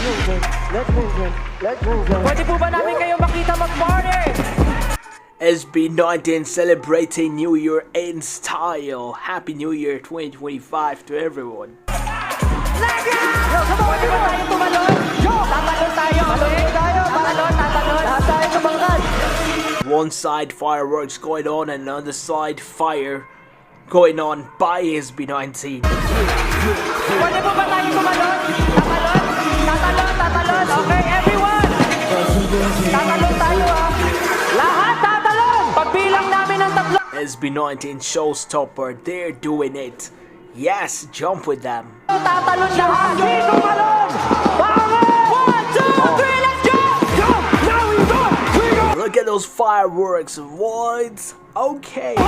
Pwede po ba namin kayo makita mag-party? SB19 celebrating New Year in style. Happy New Year 2025 to everyone. Pwede ba tayo tumalon? Tatalon tayo, okay? Tatalon. Lahat tayo sa bangkad. One side fireworks going on and another side fire going on by SB19. Pwede po ba tayo tumalon? Tatalon, okay everyone? Tatalon tayo Lahat tatalon! Pagbilang namin ng tatlo. SB19 showstopper, they're doing it. Yes, jump with them. Tatalon lahat! Tumalon! One, two, three, let's go! Jump! Now we go! Look at those fireworks. What? Okay.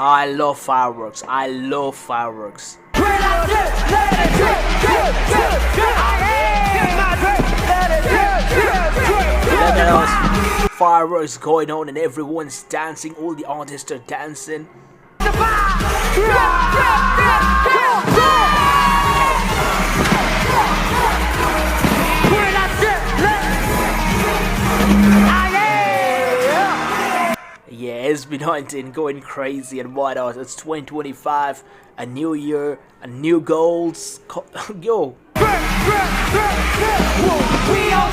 I love fireworks. I love fireworks. Fireworks going on and everyone's dancing. All the artists are dancing. Yeah, SB19 going crazy and what else? It's 2025, a new year, a new goals. Yo. We are